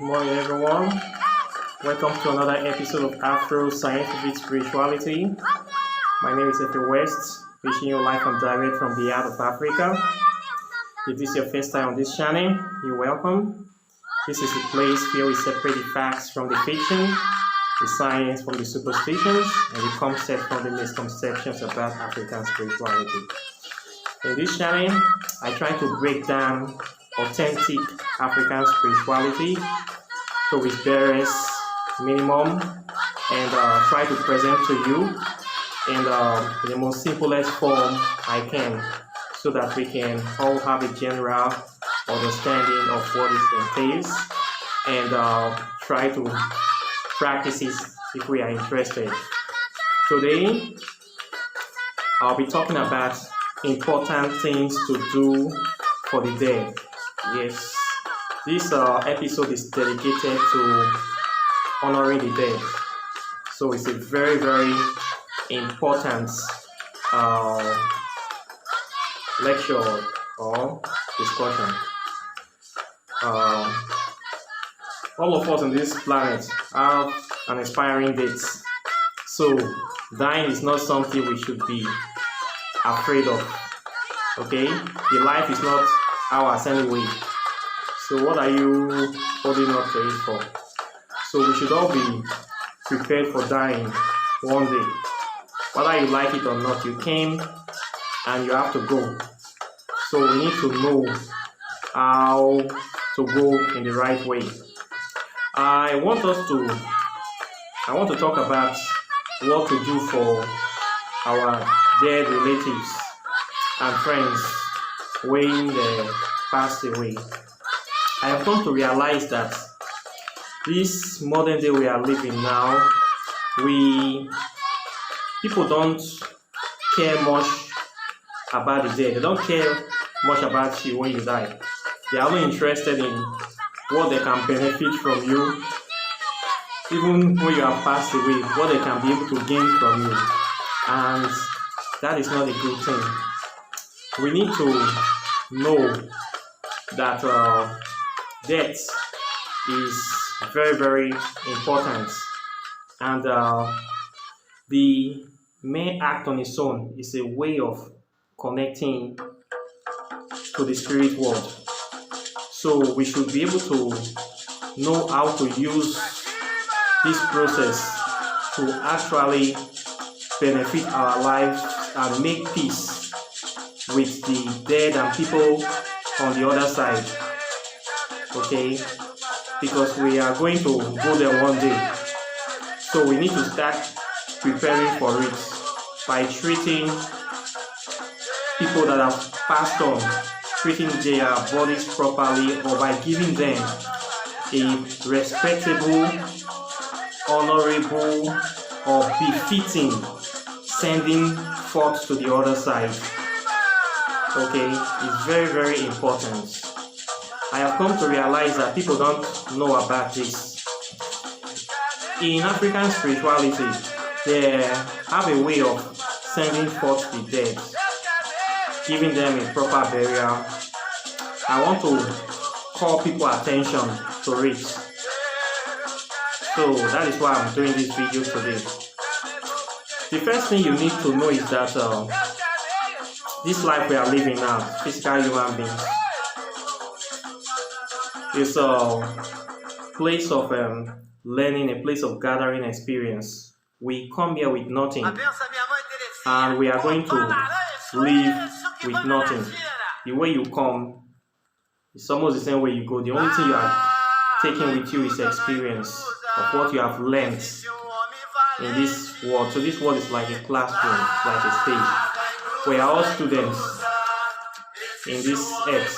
morning, everyone. Welcome to another episode of Afro Scientific Spirituality. My name is Efe West, wishing you live and direct from the heart of Africa. If this is your first time on this channel, you're welcome. This is a place where we separate the facts from the fiction, the science from the superstitions, and the concept from the misconceptions about African spirituality. In this channel, I try to break down authentic African spirituality to its barest minimum and try to present to you in the most simplest form I can so that we can all have a general understanding of what it entails and try to practice it if we are interested. Today, I'll be talking about important things to do for the dead. Yes, this episode is dedicated to honoring the dead. So it's a very, very important lecture or discussion. All of us on this planet have an expiring date. So dying is not something we should be afraid of. Okay, the life is not ours anyway. So what are you holding up to it for? So we should all be prepared for dying one day. Whether you like it or not, you came and you have to go. So we need to know how to go in the right way. I want to talk about what to do for our dead relatives and friends when they passed away. I have come to realize that this modern day we are living now, people don't care much about the dead. They don't care much about you when you die. They are only interested in what they can benefit from you, even when you have passed away, what they can be able to gain from you. And that is not a good thing. We need to know that death is very, very important, and the mere act on its own is a way of connecting to the spirit world. So we should be able to know how to use this process to actually benefit our lives and make peace with the dead and people on the other side. Okay, because we are going to go there one day. So we need to start preparing for it by treating people that have passed on, treating their bodies properly, or by giving them a respectable, honorable, or befitting sending forth to the other side. Okay, it's very, very important. I have come to realize that people don't know about this. In African spirituality, they have a way of sending forth the dead, giving them a proper burial. I want to call people's attention to it. So that is why I'm doing this video today. The first thing you need to know is that this life we are living now, physical human beings, is a place of learning, a place of gathering experience. We come here with nothing, and we are going to leave with nothing. The way you come is almost the same way you go. The only thing you are taking with you is experience of what you have learned in this world. So this world is like a classroom, like a stage. We are all students in this earth.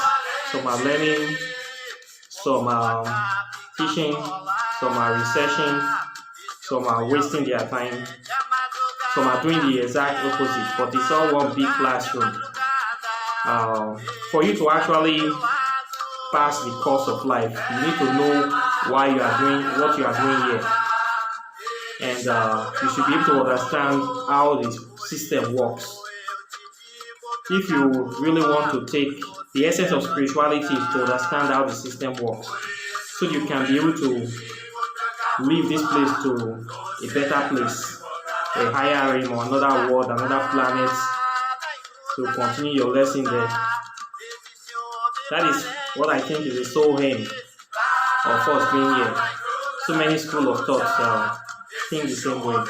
Some are learning, some are teaching, some are researching, some are wasting their time, some are doing the exact opposite, but it's all one big classroom. For you to actually pass the course of life, you need to know why you are doing what you are doing here. And you should be able to understand how the system works. If you really want to take the essence of spirituality is to understand how the system works. so you can be able to leave this place to a better place, a higher realm or another world, another planet, to continue your lesson there. That is what I think is the sole aim of us being here. So many school of thoughts think the same way.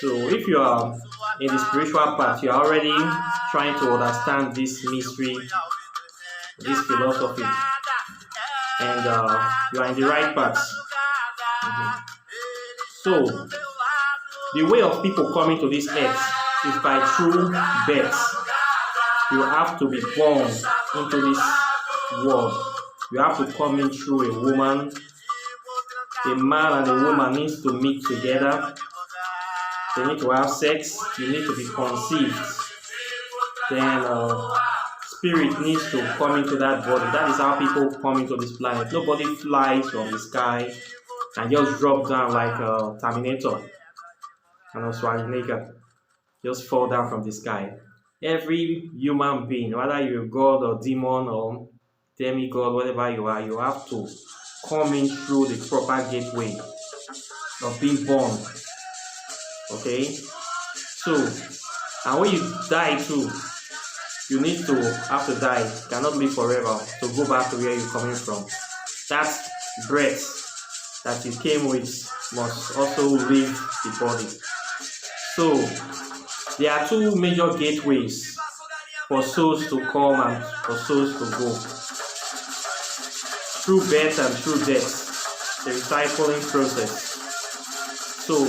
So if you are in the spiritual path, you are already trying to understand this mystery, this philosophy, and you are in the right path. So the way of people coming to this earth is by true birth. You have to be born into this world. You have to come in through a woman. A man and a woman needs to meet together. They need to have sex. You need to be conceived. Then spirit needs to come into that body. That is how people come into this planet. Nobody flies from the sky and just drop down like a Terminator and also Schwarzenegger. Just fall down from the sky. Every human being, whether you're a god or demon or demigod, whatever you are, you have to come in through the proper gateway of being born. Okay? So, and when you die too, you need to, after die, you cannot live forever, to go back to where you're coming from. That breath that you came with must also leave the body. So, there are two major gateways for souls to come and for souls to go. Through birth and through death, the recycling process. So,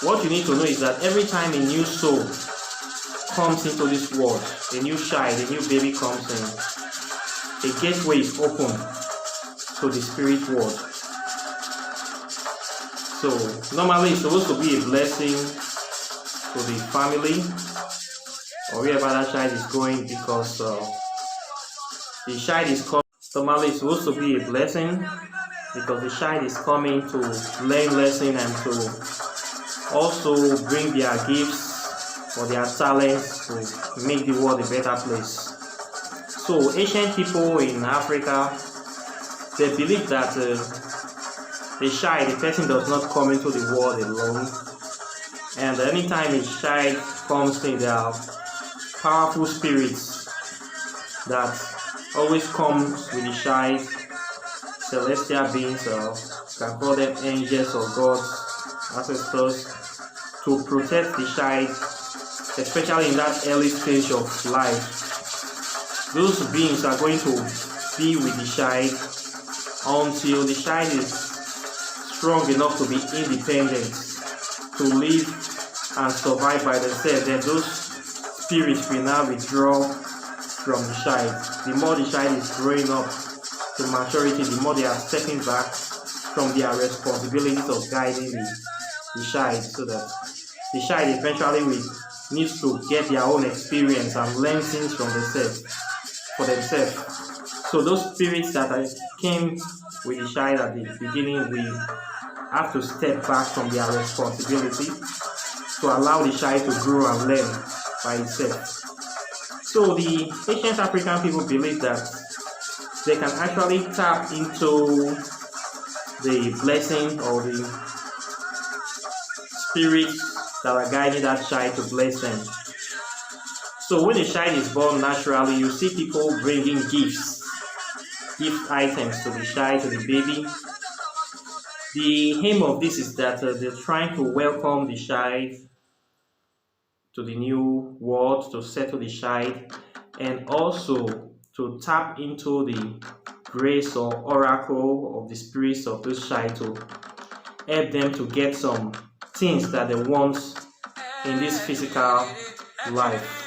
what you need to know is that every time a new soul comes into this world, a new child, a new baby comes in, a gateway is open to the spirit world. So, normally it's supposed to be a blessing to the family or wherever that child is going, because the child is coming. Normally it's supposed to be a blessing because the child is coming to learn lesson and to also bring their gifts or their talents to make the world a better place. So ancient people in Africa, they believe that the child, the person does not come into the world alone. And anytime a child comes in, there are powerful spirits that always comes with the child, celestial beings, or you can call them angels or gods, ancestors, to protect the child, especially in that early stage of life. Those beings are going to be with the child until the child is strong enough to be independent, to live and survive by themselves. Then those spirits will now withdraw from the child. The more the child is growing up to maturity, the more they are stepping back from their responsibilities of guiding the child, so that the child eventually needs to get their own experience and learn things from themselves, for themselves. So those spirits that came with the child at the beginning will have to step back from their responsibility to allow the child to grow and learn by itself. So the ancient African people believe that they can actually tap into the blessing or the spirits that are guiding that child to bless them. So when a child is born, naturally you see people bringing gifts, gift items to the child, to the baby. The aim of this is that they're trying to welcome the child to the new world, to settle the child, and also to tap into the grace or oracle of the spirits of this child to help them to get some things that they want in this physical life.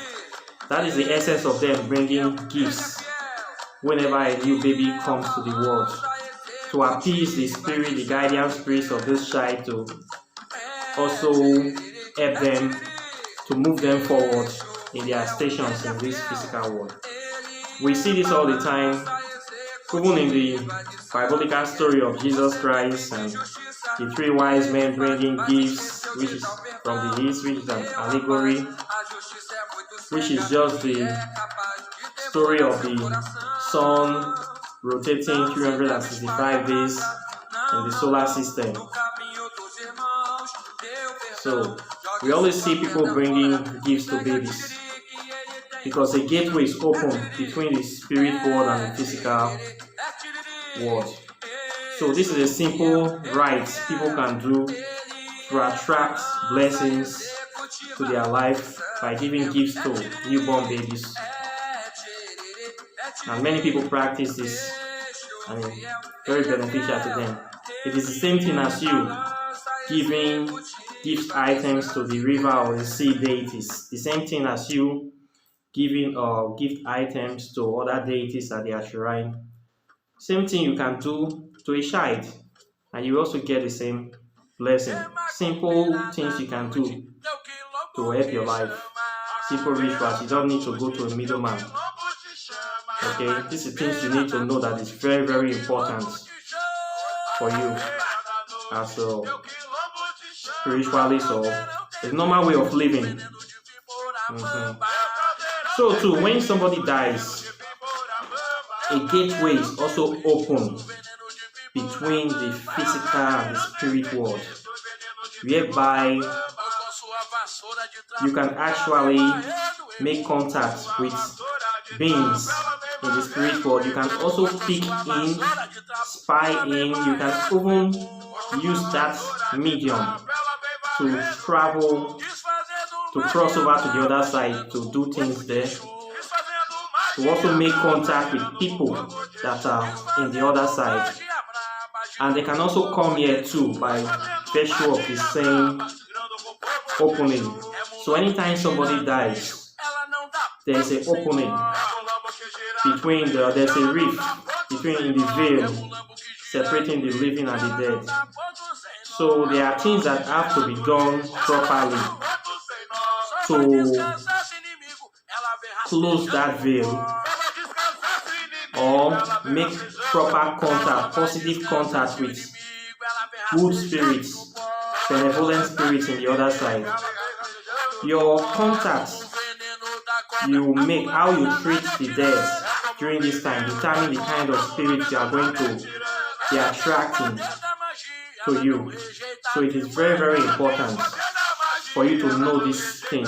That is the essence of them bringing gifts whenever a new baby comes to the world, to appease the spirit, the guardian spirits of this child, to also help them to move them forward in their stations in this physical world. We see this all the time, even in the biblical story of Jesus Christ and the three wise men bringing gifts, which is from the east, which is an allegory, which is just the story of the son rotating 365 days in the solar system. So we always see people bringing gifts to babies because a gateway is open between the spirit world and the physical world. So this is a simple rite people can do to attract blessings to their life by giving gifts to newborn babies. And many people practice this, and it's very beneficial to them. It is the same thing as you giving gift items to the river or the sea deities. The same thing as you giving gift items to other deities at their shrine. Same thing you can do to a child, and you also get the same blessing. Simple things you can do to help your life. Simple rituals. You don't need to go to a middleman. Okay, this is things you need to know that is very, very important for you as a spiritualist or a normal way of living. So too, when somebody dies, a gateway is also open between the physical and the spirit world, whereby you can actually make contact with beings in the spirit world. You can also peek in, spy in, you can even use that medium to travel, to cross over to the other side, to do things there, to also make contact with people that are in the other side. And they can also come here too by virtue of the same opening. So anytime somebody dies, there's an opening between there's a rift between the veil separating the living and the dead. So there are things that have to be done properly to close that veil or make proper contact, positive contact with good spirits, benevolent spirits in the other side. Your contacts you make, how you treat the dead during this time, determine the kind of spirits you are going to be attracting to you. So it is very, very important for you to know this thing.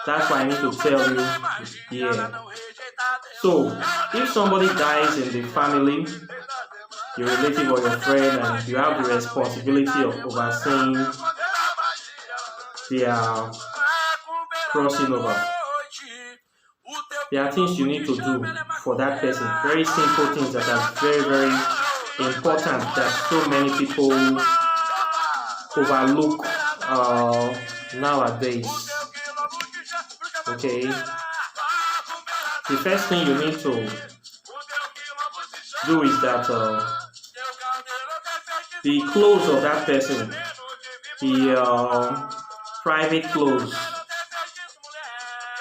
That's why I need to tell you here. So if somebody dies in the family, your relative or your friend, and you have the responsibility of overseeing their crossing over, there are things you need to do for that person. Very simple things that are very, very important that so many people overlook nowadays. Okay, the first thing you need to do is that the clothes of that person, the private clothes,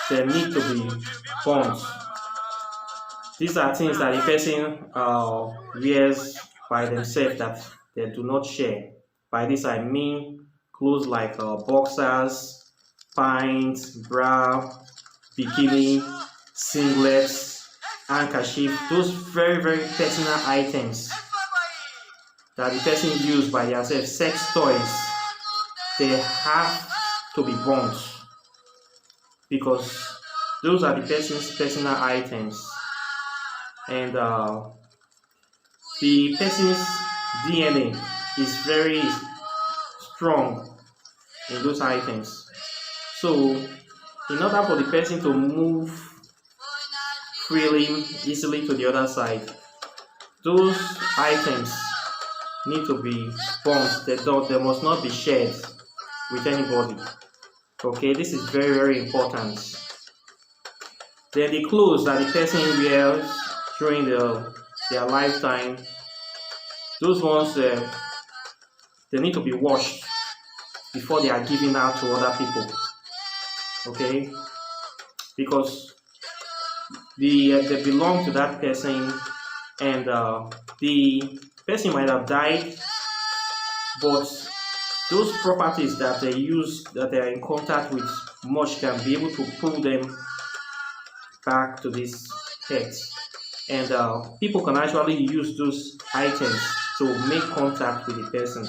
they need to be burnt. These are things that the person wears by themselves that they do not share. By this I mean clothes like boxers, pants, bra, bikini, singlets, handkerchief, those very, very personal items that the person used by themselves, sex toys, they have to be burnt because those are the person's personal items, and the person's DNA is very strong in those items. So in order for the person to move freely, easily to the other side, those items need to be burnt. They must not be shared with anybody. Okay, this is very, very important. Then the clothes that the person wears during their lifetime, those ones they need to be washed before they are given out to other people. Okay, because they belong to that person, and the person might have died, but those properties that they use, that they are in contact with much, can be able to pull them back to this earth. and people can actually use those items to make contact with the person.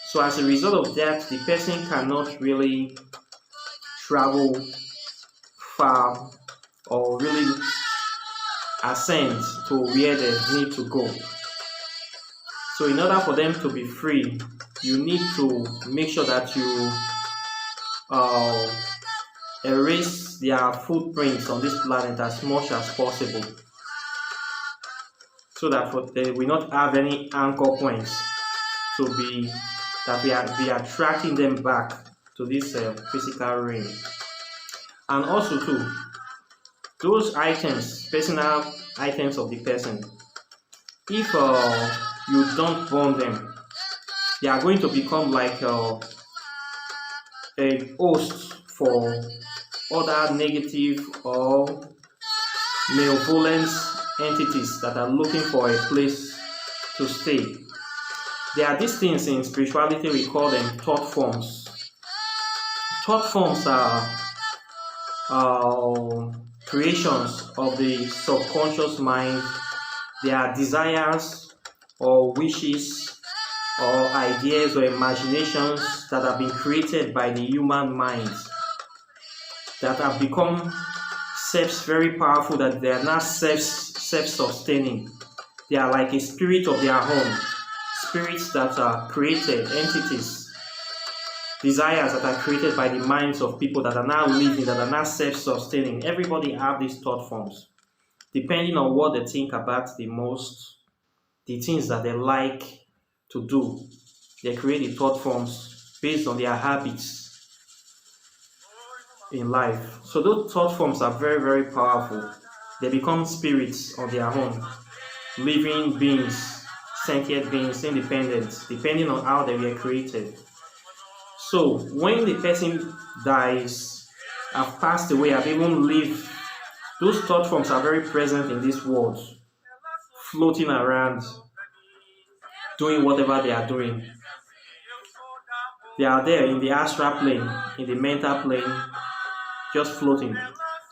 So as a result of that, the person cannot really travel far or really ascend to where they need to go. So in order for them to be free, you need to make sure that you erase their footprints on this planet as much as possible, so that they will not have any anchor points to be that we are attracting them back to this physical realm. And also too, those items, personal items of the person, if you don't burn them, they are going to become like a host for other negative or malevolent entities that are looking for a place to stay. There are these things in spirituality, we call them thought forms. Thought forms are creations of the subconscious mind. They are desires or wishes or ideas or imaginations that have been created by the human mind, that have become very powerful, that they are not self-sustaining. They are like a spirit of their own, spirits that are created, entities, desires that are created by the minds of people that are now living, that are not self-sustaining. Everybody have these thought forms. Depending on what they think about the most, the things that they like to do, they create the thought forms based on their habits in life. So those thought forms are very, very powerful. They become spirits on their own, living beings, sentient beings, independent, depending on how they were created. So when the person dies, have passed away, have even lived, those thought forms are very present in this world, floating around, doing whatever they are doing. They are there in the astral plane, in the mental plane, just floating.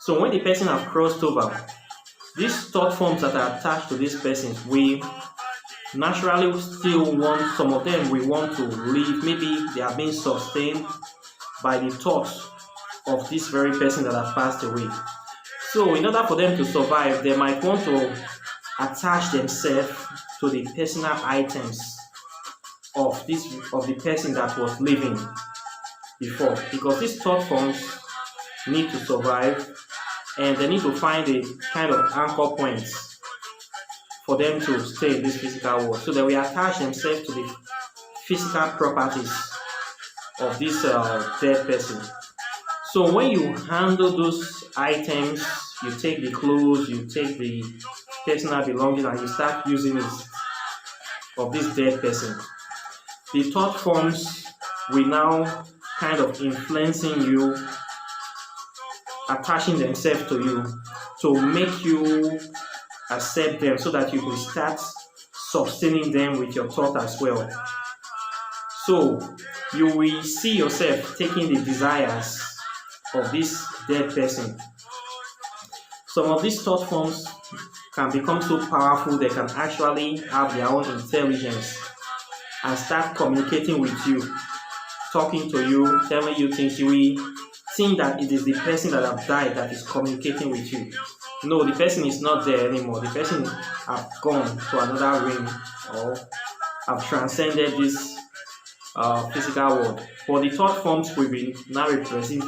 So when the person has crossed over, these thought forms that are attached to this person, we naturally still want, some of them we want to live. Maybe they are being sustained by the thoughts of this very person that has passed away. So in order for them to survive, they might want to attach themselves to the personal items of the person that was living before, because these thought forms need to survive, and they need to find a kind of anchor points for them to stay in this physical world. So they will attach themselves to the physical properties of this dead person. So when you handle those items, you take the clothes, you take the personal belongings, and you start using it of this dead person, the thought forms will now kind of influencing you, attaching themselves to you to make you accept them, so that you will start sustaining them with your thought as well. So you will see yourself taking the desires of this dead person. Some of these thought forms can become so powerful, they can actually have their own intelligence and start communicating with you, talking to you, telling you things. You will think that it is the person that have died that is communicating with you. No, the person is not there anymore. The person have gone to another realm or have transcended this physical world. But the thought forms will be now representing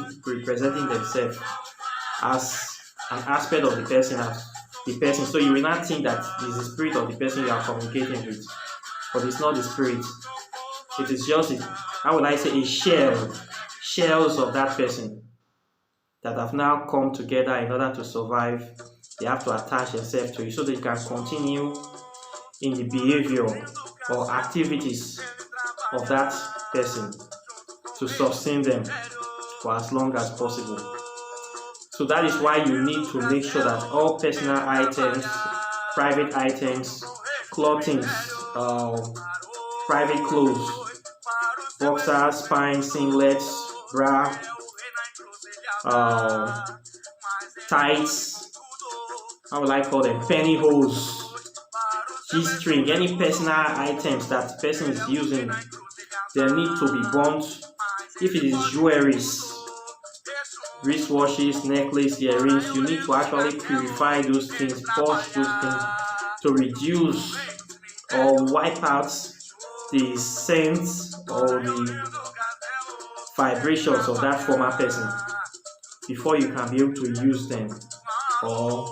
themselves as an aspect of the person, So you will not think that it is the spirit of the person you are communicating with, but it's not the spirit. It is just, how would I say, shells of that person that have now come together in order to survive. They have to attach themselves to you so they can continue in the behavior or activities of that person to sustain them for as long as possible. So that is why you need to make sure that all personal items, private items, clothing, private clothes, boxers, pants, singlets, bra, tights, how will I call them, penny holes, G-string, any personal items that the person is using, they need to be burnt. If it is jewelries, wristwatches, necklace, earrings, you need to actually purify those things, wash those things to reduce or wipe out the scent or the vibrations of that former person before you can be able to use them or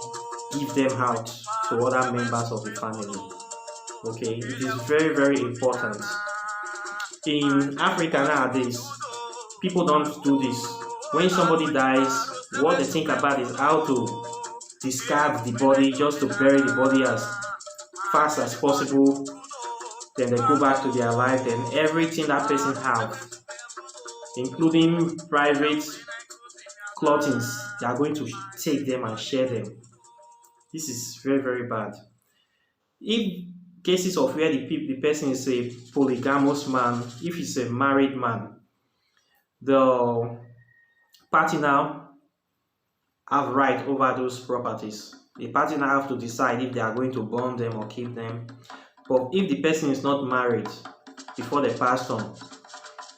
give them out to other members of the family. Okay, it is very, very important. In Africa nowadays, people don't do this. When somebody dies, what they think about is how to discard the body, just to bury the body as fast as possible. Then they go back to their life. Then everything that person have, including private clothings, they are going to take them and share them. This is very, very bad. If cases of where the person is a polygamous man, if he's a married man, the partner have right over those properties. The partner have to decide if they are going to burn them or keep them. But if the person is not married before they pass on,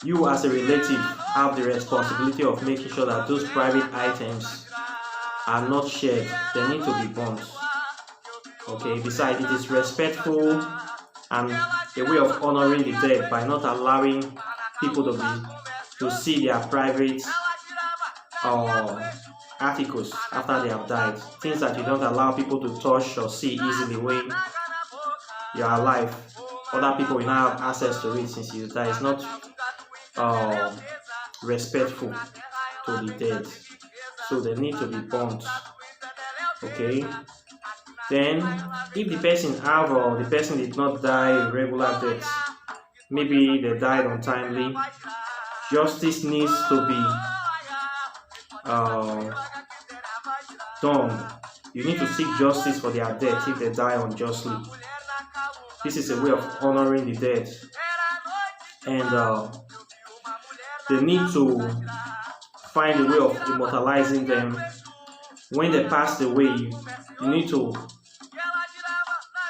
you as a relative have the responsibility of making sure that those private items are not shared. They need to be burnt. Okay, besides, it is respectful and a way of honoring the dead by not allowing people to see their private articles after they have died. Things that you don't allow people to touch or see easily when you are alive. Other people will now have access to it since you die. It's not respectful to the dead. So they need to be burnt. Okay. Then, if the person have or the person did not die regular death, maybe they died untimely, justice needs to be done. You need to seek justice for their death if they die unjustly. This is a way of honoring the dead, and they need to find a way of immortalizing them. When they passed away, you need to,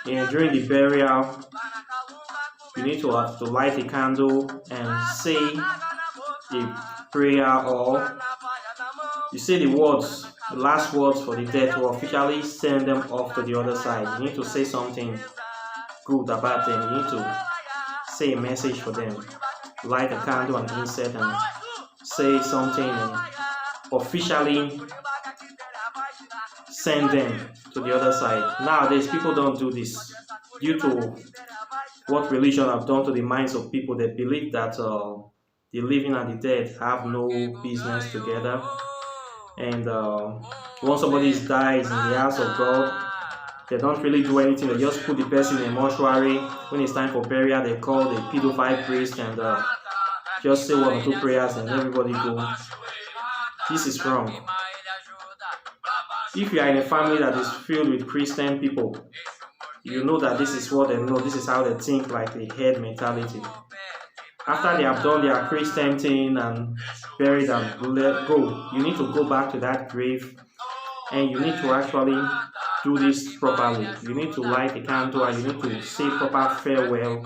during the burial, you need to have to light a candle and say a prayer, or you say the last words for the dead to officially send them off to the other side. You need to say something good about them. You need to say a message for them. Light a candle and incense and say something and officially send them to the other side. Nowadays, people don't do this due to what religion have done to the minds of people. They believe that the living and the dead have no business together, and once somebody dies in the house of God, they don't really do anything. They just put the person in a mortuary. When it's time for burial, they call the pedophile priest and just say one or two prayers and everybody go. This is wrong. If you are in a family that is filled with Christian people, you know that this is what they know, this is how they think, like the head mentality. After they have done their Christian thing and buried and let go, you need to go back to that grave and you need to actually do this properly. You need to light a candle and you need to say proper farewell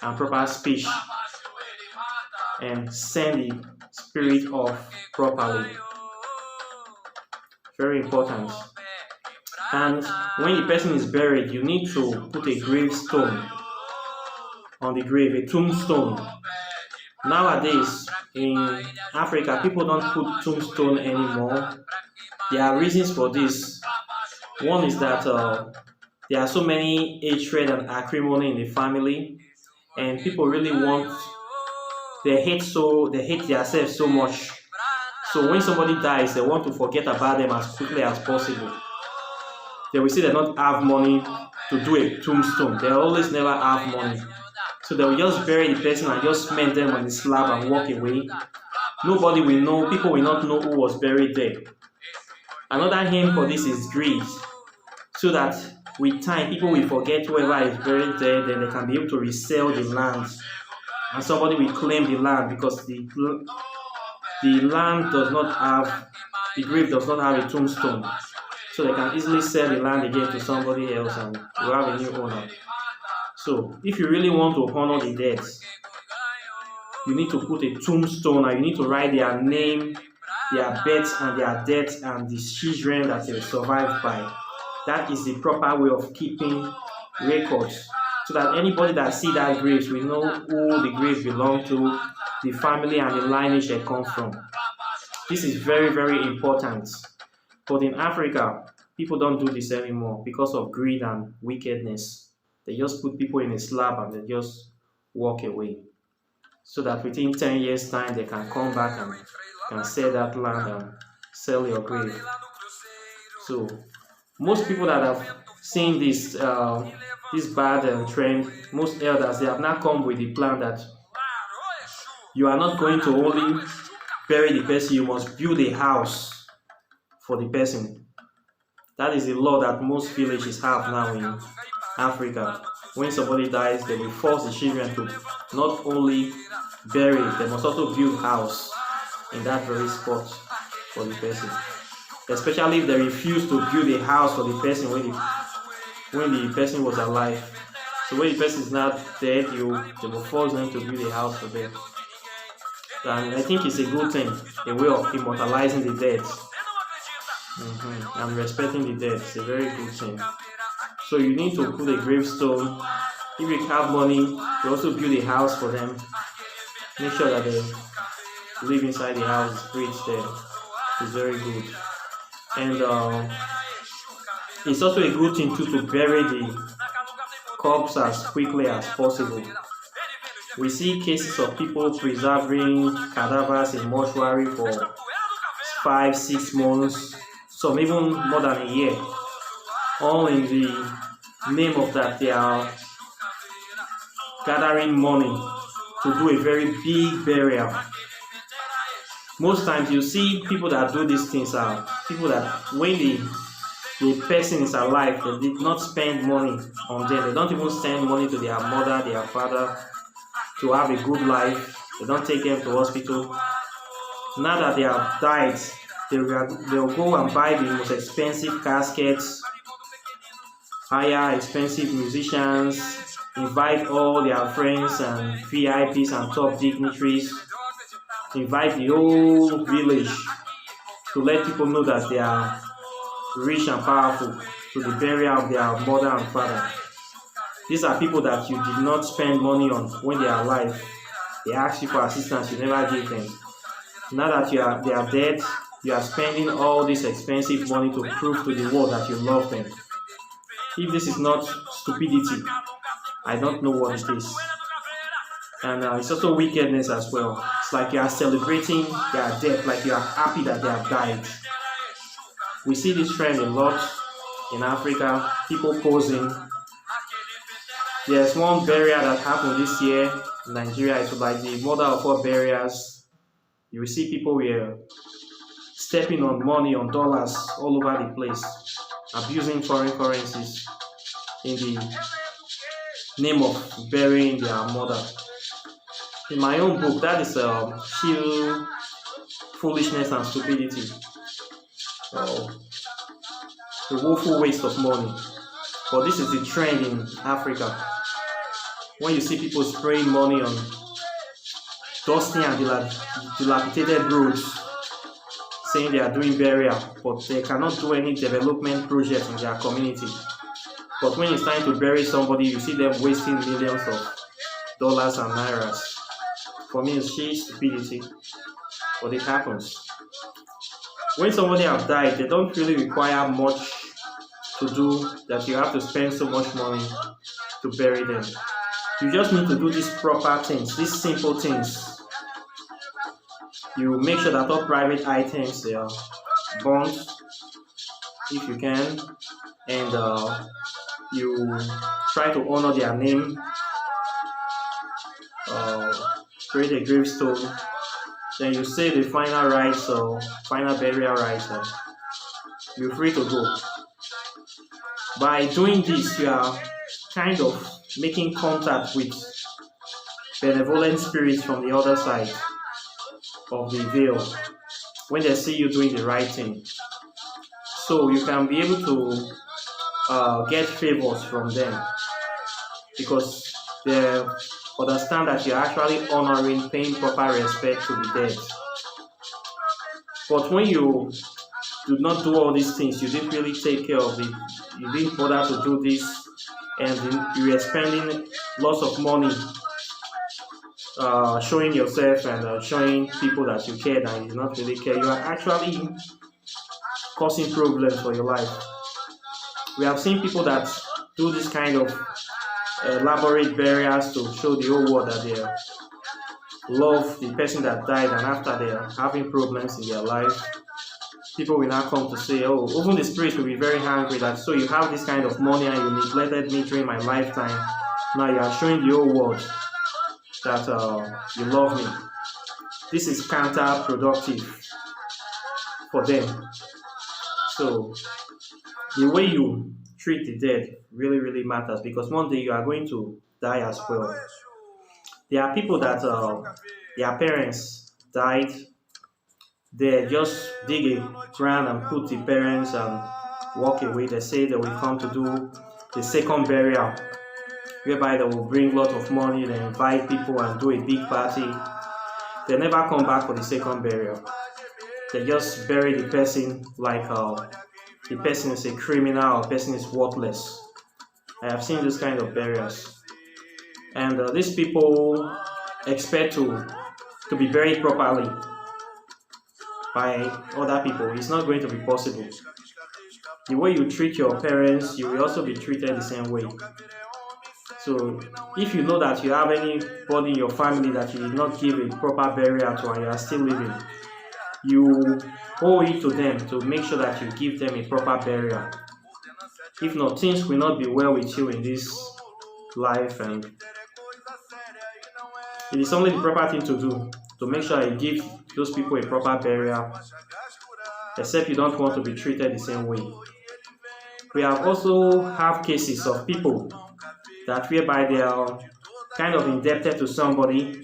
and proper speech and send the spirit off properly. Very important. And when the person is buried, you need to put a gravestone on the grave, a tombstone. Nowadays in Africa, people don't put tombstone anymore. There are reasons for this. One is that there are so many hatred and acrimony in the family, and people really they hate themselves so much. So when somebody dies, they want to forget about them as quickly as possible. They will say they don't have money to do a tombstone. They always never have money. So they will just bury the person and just cement them on the slab and walk away. Nobody will know, people will not know who was buried there. Another name for this is greed. So that with time, people will forget whoever is buried there, then they can be able to resell the land. And somebody will claim the land because the land does not have, the grave does not have a tombstone. so they can easily sell the land again to somebody else and you have a new owner. So if you really want to honor the dead, you need to put a tombstone and you need to write their name, their birth and their death and the children that they survived by. That is the proper way of keeping records, so that anybody that see that grave will know who the grave belongs to, the family and the lineage they come from. This is very, very important. But in Africa, people don't do this anymore because of greed and wickedness. They just put people in a slab and they just walk away, so that within 10 years' time they can come back and can sell that land and sell your grave. So most people that have seen this bad trend, most elders, they have now come with the plan that you are not going to only bury the person, you must build a house for the person. That is the law that most villages have now in Africa. When somebody dies, they will force the children to not only bury, they must also build a house in that very spot for the person. Especially if they refuse to build a house for the person when the person was alive. So when the person is not dead, they will force them to build a house for them. And I think it's a good thing, a way of immortalizing the dead. And respecting the dead. It's a very good thing. So you need to put a gravestone. If you have money, you also build a house for them. Make sure that they live inside the house, breathe there. It's very good. And it's also a good thing too to bury the corpse as quickly as possible. We see cases of people preserving cadavers in mortuary for 5-6 months, some even more than a year, all in the name of that they are gathering money to do a very big burial. Most times you see people that do these things are people that when the person is alive, they did not spend money on them. They don't even send money to their mother, their father to have a good life. They don't take them to hospital. Now that they have died, they'll go and buy the most expensive caskets, hire expensive musicians, invite all their friends and VIPs and top dignitaries, invite the whole village to let people know that they are rich and powerful to the burial of their mother and father. These are people that you did not spend money on when they are alive. They ask you for assistance, you never give them. Now that they are dead, you are spending all this expensive money to prove to the world that you love them. If this is not stupidity, I don't know what it is. And it's also wickedness as well. It's like you are celebrating their death, like you are happy that they have died. We see this trend a lot in Africa, people posing. There's one burial that happened this year in Nigeria. It was like the mother of all burials. You will see people were stepping on money, on dollars all over the place, abusing foreign currencies in the name of burying their mother. In my own book, that is sheer foolishness and stupidity. A woeful waste of money. But this is the trend in Africa. When you see people spraying money on dusty and dilapidated roads, saying they are doing burial, but they cannot do any development project in their community. But when it's time to bury somebody, you see them wasting millions of dollars and nairas. For me, it's sheer stupidity, but it happens. When somebody has died, they don't really require much to do that you have to spend so much money to bury them. You just need to do these proper things, these simple things. You make sure that all private items they are burnt if you can, and you try to honor their name, create a gravestone, then you say the final rites or final burial rites, and you're free to go. By doing this, you are kind of making contact with benevolent spirits from the other side of the veil when they see you doing the right thing. So you can be able to get favors from them because they understand that you're actually honoring, paying proper respect to the dead. But when you do not do all these things, you didn't really take care of it, you didn't bother to do this, and you are spending lots of money showing yourself and showing people that you care and you do not really care, you are actually causing problems for your life. We have seen people that do this kind of elaborate burials to show the whole world that they love the person that died, and after they are having problems in their life, people will now come to say, oh, even the spirits will be very angry that, so you have this kind of money and you neglected me during my lifetime. Now you are showing the whole world that you love me. This is counterproductive for them. So the way you treat the dead really, really matters, because one day you are going to die as well. There are people that their parents died, they just dig a ground and put the parents and walk away. They say they will come to do the second burial, whereby they will bring a lot of money, they invite people and do a big party. They never come back for the second burial. They just bury the person like the person is a criminal or the person is worthless. I have seen this kind of burials. And these people expect to be buried properly by other people. It's not going to be possible. The way you treat your parents, you will also be treated the same way. So if you know that you have anybody in your family that you did not give a proper burial to and you are still living, you owe it to them to make sure that you give them a proper burial. If not, things will not be well with you in this life, and it is only the proper thing to do to make sure you give those people a proper burial, except you don't want to be treated the same way. We have also have cases of people that whereby they are kind of indebted to somebody,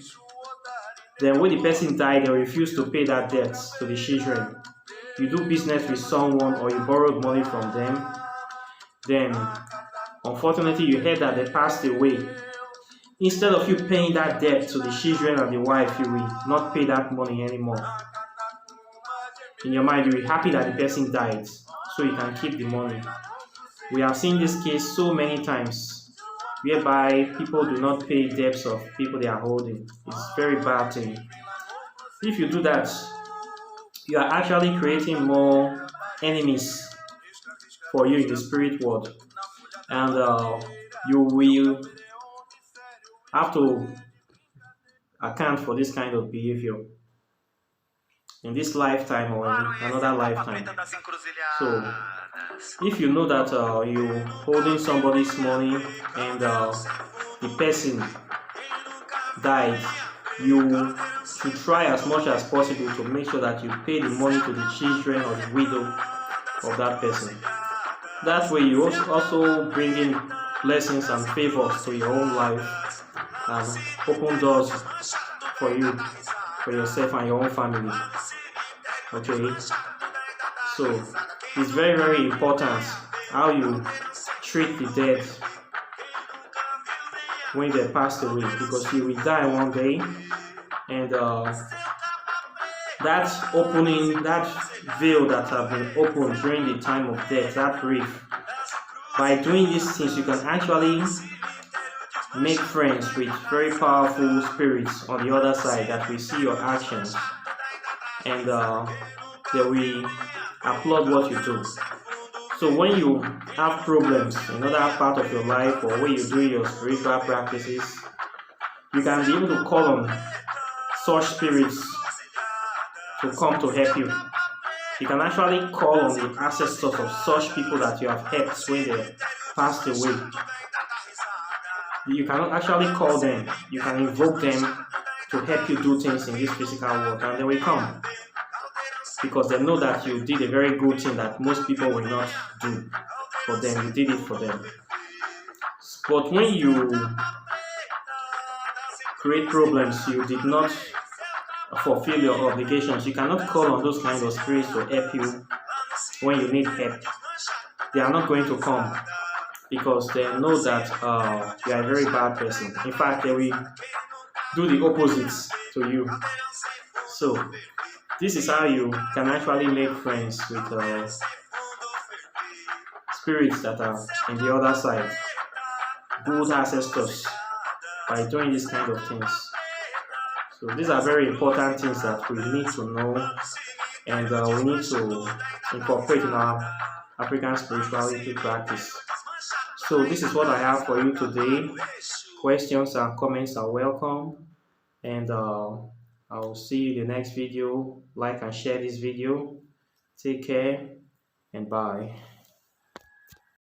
then when the person died, they refuse to pay that debt to the children. You do business with someone or you borrowed money from them, then unfortunately you heard that they passed away. Instead of you paying that debt to the children and the wife, you will not pay that money anymore. In your mind, you will be happy that the person died, so you can keep the money. We have seen this case so many times, whereby people do not pay debts of people they are holding. It's a very bad thing. If you do that, you are actually creating more enemies for you in the spirit world, and you will have to account for this kind of behavior in this lifetime or in another lifetime. So if you know that you're holding somebody's money and the person died, you should try as much as possible to make sure that you pay the money to the children or the widow of that person. That way you also bring in blessings and favors to your own life and open doors for you, for yourself and your own family. Okay, so it's very, very important how you treat the dead when they passed away, because you will die one day, and that opening, that veil that have been opened during the time of death, that rift, by doing these things you can actually make friends with very powerful spirits on the other side that will see your actions, and they will applaud what you do. So when you have problems in another part of your life, or when you're doing your spiritual practices, you can be able to call on such spirits to come to help you. You can actually call on the ancestors of such people that you have helped when they passed away. You can actually call them, you can invoke them to help you do things in this physical world, and they will come, because they know that you did a very good thing that most people will not do for them. You did it for them. But when you create problems, you did not fulfill your obligations, you cannot call on those kind of spirits to help you when you need help. They are not going to come because they know that you are a very bad person. In fact, they will do the opposite to you. So this is how you can actually make friends with spirits that are in the other side, good ancestors, by doing these kind of things. So these are very important things that we need to know, and we need to incorporate in our African spirituality practice. So this is what I have for you today. Questions and comments are welcome, and I will see you in the next video. Like and share this video. Take care and bye.